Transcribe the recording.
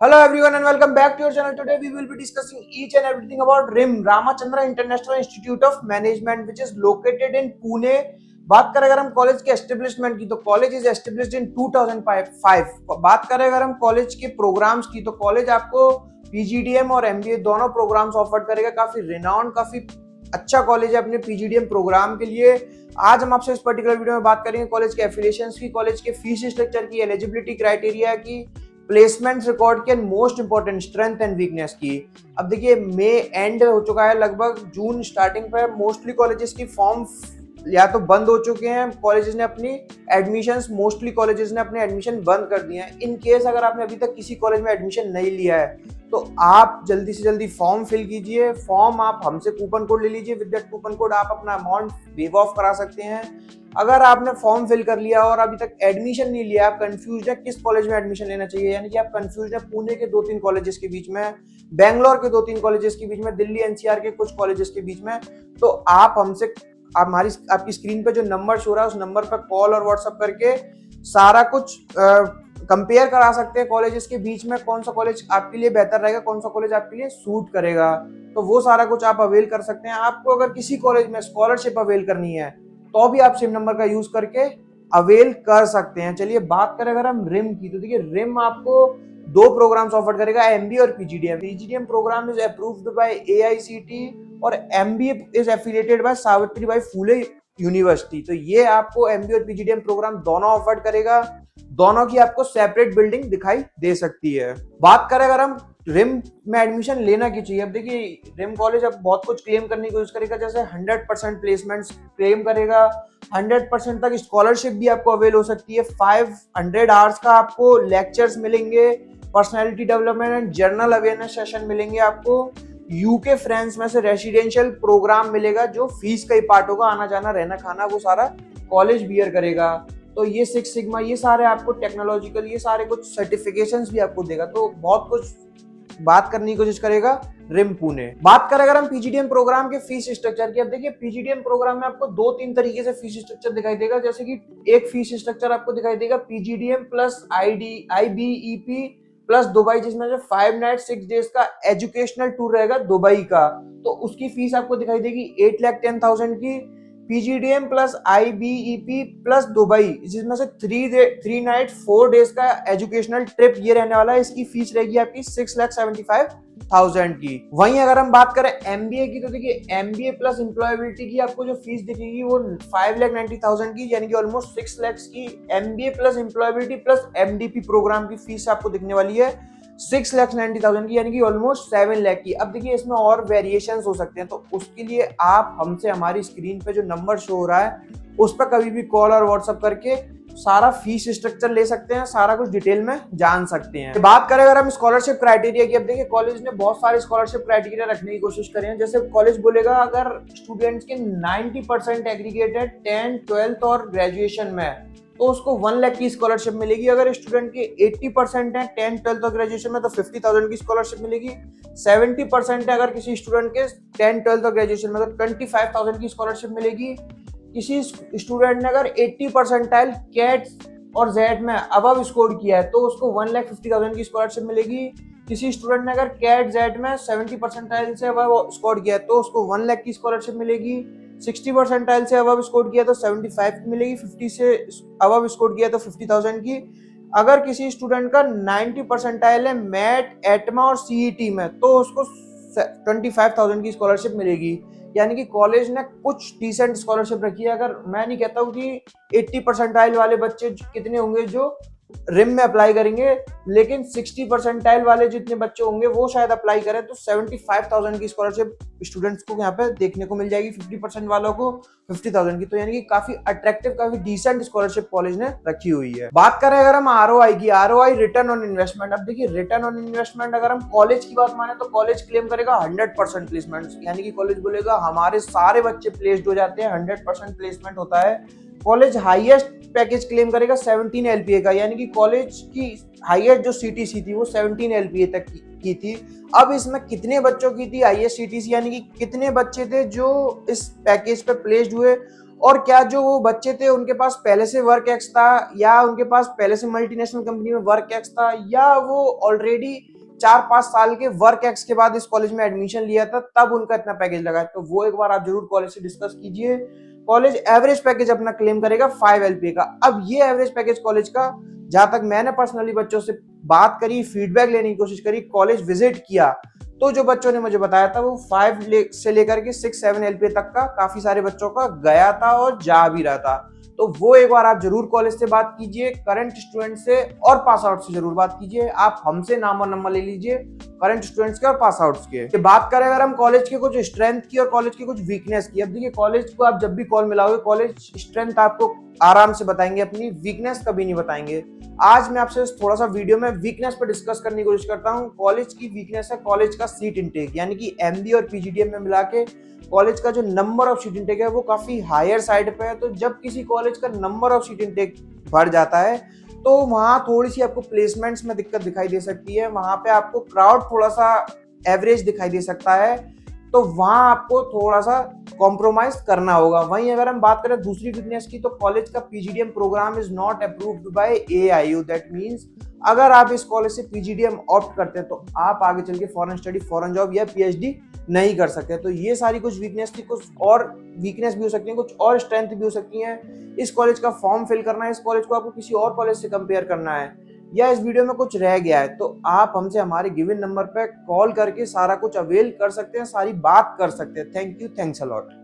Hello everyone and welcome back to your channel. Today we will be discussing each and everything about RIM, Ramachandra International Institute of Management, which is located in Pune. बात करें अगर हम college के establishment की तो college is established in 2005. बात करें अगर हम कॉलेज के प्रोग्राम्स की तो कॉलेज आपको पीजीडीएम और एमबीए दोनों प्रोग्राम्स ऑफर करेगा. काफी रिनाउंड, काफी अच्छा कॉलेज है अपने पीजीडीएम प्रोग्राम के लिए. आज हम आपसे इस पर्टिकुलर वीडियो में बात करेंगे कॉलेज के एफिलिएशंस की, कॉलेज के फीस स्ट्रक्चर की, एलिजिबिलिटी क्राइटेरिया की, प्लेसमेंट रिकॉर्ड के, most important strength and weakness की. अब देखिए मई एंड हो चुका है, लगभग जून स्टार्टिंग पे मोस्टली कॉलेजेस की फॉर्म या तो बंद हो चुके हैं, कॉलेजेस ने अपनी एडमिशंस, मोस्टली कॉलेजेस ने अपने एडमिशन बंद कर दिए हैं. इन केस अगर आपने अभी तक किसी कॉलेज में एडमिशन नहीं लिया है तो आप जल्दी से जल्दी फॉर्म फिल कीजिए. फॉर्म आप हमसे कूपन कोड ले लीजिए, विद दैट कूपन कोड आप अपना अमाउंट वेव ऑफ करा सकते हैं. अगर आपने फॉर्म फिल कर लिया और अभी तक एडमिशन नहीं लिया, आप कंफ्यूज है किस कॉलेज में एडमिशन लेना चाहिए, यानी कि आप कंफ्यूज है पुणे के 2-3 कॉलेजेस के बीच में, बेंगलोर के 2-3 कॉलेजेस के बीच में, दिल्ली एनसीआर के कुछ कॉलेजेस के बीच में, तो आप हमसे आपकी स्क्रीन पे जो नंबर शो रहा है उस नंबर पर कॉल और व्हाट्सएप करके सारा कुछ कंपेयर करा सकते हैं कॉलेजेस के बीच में, कौन सा कॉलेज आपके लिए बेहतर रहेगा, कौन सा कॉलेज आपके लिए सूट करेगा. तो वो सारा कुछ आप अवेल कर सकते हैं. आपको अगर किसी कॉलेज में स्कॉलरशिप अवेल करनी है तो भी आप सेम नंबर का यूज करके अवेल कर सकते हैं. चलिए बात करें अगर हम रिम की तो देखिए रिम आपको 2 प्रोग्राम्स ऑफर करेगा, एमबीए और PGDM. PGDM programme is approved by AICTE और MBA is affiliated by Savitribai Phule university. तो ये आपको एमबीए और पीजीडीएम प्रोग्राम दोनों ऑफर करेगा. दोनों की आपको सेपरेट बिल्डिंग दिखाई दे सकती है. बात करें अगर हम रिम में एडमिशन लेना की चाहिए, अब देखिए रिम कॉलेज अब बहुत कुछ क्लेम करने की कोशिश करेगा, जैसे 100% प्लेसमेंट्स क्लेम करेगा, 100% तक स्कॉलरशिप भी आपको अवेल हो सकती है, 500 आवर्स का आपको लेक्चर्स मिलेंगे, personality development and journal awareness session मिलेंगे आपको, यूके फ्रांस में से रेसिडेंशियल प्रोग्राम मिलेगा जो फीस का ही पार्ट होगा, आना जाना रहना खाना वो सारा कॉलेज बियर करेगा. तो ये 6 सिग्मा, ये सारे आपको टेक्नोलॉजिकल, ये सारे कुछ सर्टिफिकेशंस भी आपको देगा. तो बहुत कुछ बात करने की कोशिश करेगा रिम पुणे. बात करें अगर हम पीजीडीएम प्रोग्राम के फीस स्ट्रक्चर की, अब देखिए पीजीडीएम प्रोग्राम में आपको 2-3 तरीके से फीस स्ट्रक्चर दिखाई देगा. जैसे कि एक फीस स्ट्रक्चर आपको दिखाई देगा पीजीडीएम प्लस आईबीईपी प्लस दुबई, जिसमें से 5 नाइट 6 डेज का एजुकेशनल टूर रहेगा दुबई का, तो उसकी फीस आपको दिखाई देगी 8,10,000 की. पीजीडीएम प्लस आईबीईपी प्लस दुबई, जिसमें से 3 नाइट 4 डेज का एजुकेशनल ट्रिप ये रहने वाला है, इसकी फीस रहेगी आपकी 6,75,000 की. वहीं अगर हम बात करें एमबीए की तो देखिए एमबीए प्लस एम्प्लॉयबिलिटी की आपको जो फीस दिखेगी वो 5,90,000 की, यानी कि ऑलमोस्ट 6 लाख की MBA plus employability plus MDP programme की फीस आपको दिखने वाली है 6,90,000 की, यानी कि ऑलमोस्ट 7 लाख की. अब देखिए इसमें और वेरिएशंस हो सकते हैं, तो उसके लिए आप हमसे हमारी स्क्रीन पे जो नंबर शो हो रहा है उस पर कभी भी कॉल और व्हाट्सएप करके सारा फीस स्ट्रक्चर ले सकते हैं, सारा कुछ डिटेल में जान सकते हैं. बात करें अगर हम स्कॉलरशिप क्राइटेरिया की, अब देखिए कॉलेज ने बहुत सारे स्कॉलरशिप क्राइटेरिया रखने की कोशिश करें हैं. जैसे कॉलेज बोलेगा अगर स्टूडेंट्स के 90% एग्रीगेटेड 10th 12th और ग्रेजुएशन में तो उसको 1 लाख की स्कॉलरशिप मिलेगी. अगर स्टूडेंट के 80% है 10th 12th और ग्रेजुएशन में तो 50,000 की स्कॉलरशिप मिलेगी. 70% है अगर किसी स्टूडेंट के 10th 12th और ग्रेजुएशन में तो 25,000 की स्कॉलरशिप मिलेगी. किसी स्टूडेंट ने अगर 80 परसेंटाइल कैट और जेड में अबव स्कोर किया है तो उसको 1,50,000 की स्कॉलरशिप मिलेगी. किसी स्टूडेंट ने अगर कैट जेड में 70 परसेंटाइल से अबव स्कोर किया है तो उसको 1 लाख की स्कॉलरशिप मिलेगी. 60 परसेंटाइल से अबव स्कोर किया तो 75 की मिलेगी. 50 से अबव स्कोर किया तो 50,000 की. अगर किसी स्टूडेंट का 90 परसेंटाइल है मैट, एटमा और सीईटी में तो उसको 25,000 की स्कॉलरशिप मिलेगी. यानी कि कॉलेज ने कुछ डिसेंट स्कॉलरशिप रखी है. अगर मैं नहीं कहता हूँ कि 80 परसेंटाइल वाले बच्चे कितने होंगे जो रिम में अप्लाई करेंगे, लेकिन 60 परसेंटाइल वाले जितने बच्चे होंगे वो शायद अप्लाई करें, तो 75,000 की स्कॉलरशिप स्टूडेंट्स को यहाँ पे देखने को मिल जाएगी, 50% वालों को 50,000 की. तो यानी कि काफी अट्रैक्टिव, काफी डिसेंट स्कॉलरशिप कॉलेज ने रखी हुई है. बात करें अगर हम आरओआई की, आरओआई रिटर्न ऑन इन्वेस्टमेंट. अब देखिए रिटर्न ऑन इन्वेस्टमेंट अगर हम कॉलेज की बात माने तो कॉलेज क्लेम करेगा 100% प्लेसमेंट, यानी कि कॉलेज बोलेगा हमारे सारे बच्चे प्लेस्ड हो जाते हैं, 100% प्लेसमेंट होता है. कॉलेज हाईएस्ट पैकेज क्लेम करेगा 17 एलपीए का, यानी कि कॉलेज की हाईएस्ट जो सीटीसी थी वो 17 एलपीए तक की थी. अब इसमें कितने बच्चों की थी हाईएस्ट सीटीसी, यानी कि कितने बच्चे थे जो इस पैकेज पे प्लेस्ड हुए और क्या जो वो बच्चे थे उनके पास पहले से वर्क एक्स था, या उनके पास पहले से मल्टीनेशनल कंपनी में वर्क एक्स था, या वो ऑलरेडी 4-5 साल के वर्क एक्स के बाद इस कॉलेज में एडमिशन लिया था तब उनका इतना पैकेज लगा है। तो वो एक बार आप जरूर कॉलेज से डिस्कस कीजिए। कॉलेज एवरेज पैकेज अपना क्लेम करेगा 5 LPA का। अब ये एवरेज पैकेज कॉलेज का, जहां तक मैंने पर्सनली बच्चों से बात करी, फीडबैक लेने की कोशिश करी, कॉलेज विजिट किया, तो जो बच्चों ने मुझे बताया था वो 5 से लेकर के 6-7 LPA तक का काफी सारे बच्चों का गया था और जा भी रहा था। तो वो एक बार आप जरूर कॉलेज से बात कीजिए, करंट स्टूडेंट से और पास आउट से जरूर बात कीजिए। आप हमसे नाम और नंबर ले लीजिए करंट स्टूडेंट्स के और पास आउट्स के। बात करें अगर हम कॉलेज के कुछ स्ट्रेंथ की और कॉलेज की कुछ वीकनेस की, अब देखिए कॉलेज को आप जब भी कॉल मिलाओगे, कॉलेज स्ट्रेंथ आपको आराम से बताएंगे, अपनी वीकनेस कभी नहीं बताएंगे। आज मैं आपसे थोड़ा सा वीडियो में वीकनेस पर डिस्कस करने की कोशिश करता हूँ। कॉलेज की वीकनेस है कॉलेज का सीट इनटेक, यानी कि MBA और PGDM में मिला के कॉलेज का जो नंबर ऑफ सीट इनटेक है वो काफी हायर साइड पे है। तो जब किसी कॉलेज का नंबर ऑफ सीट इनटेक बढ़ जाता है तो वहां थोड़ी सी आपको प्लेसमेंट्स में दिक्कत दिखाई दे सकती है, वहां पे आपको क्राउड थोड़ा सा एवरेज दिखाई दे सकता है, तो वहां आपको थोड़ा सा कॉम्प्रोमाइज करना होगा। वहीं अगर हम बात करें दूसरी वीकनेस की, तो कॉलेज का PGDM programme is not approved by AIU। That means अगर आप इस कॉलेज से PGDM ऑप्ट करते हैं तो आप आगे चल के फॉरेन स्टडी, फॉरेन जॉब या PhD नहीं कर सकते। तो ये सारी कुछ वीकनेस थी, कुछ और वीकनेस भी हो सकती है, कुछ और स्ट्रेंथ भी हो सकती है। इस कॉलेज का फॉर्म फिल करना है, इस कॉलेज को आपको किसी और कॉलेज से कंपेयर करना है, या इस वीडियो में कुछ रह गया है, तो आप हमसे हमारे गिवन नंबर पे कॉल करके सारा कुछ अवेल कर सकते हैं, सारी बात कर सकते हैं। Thank you, thanks a lot.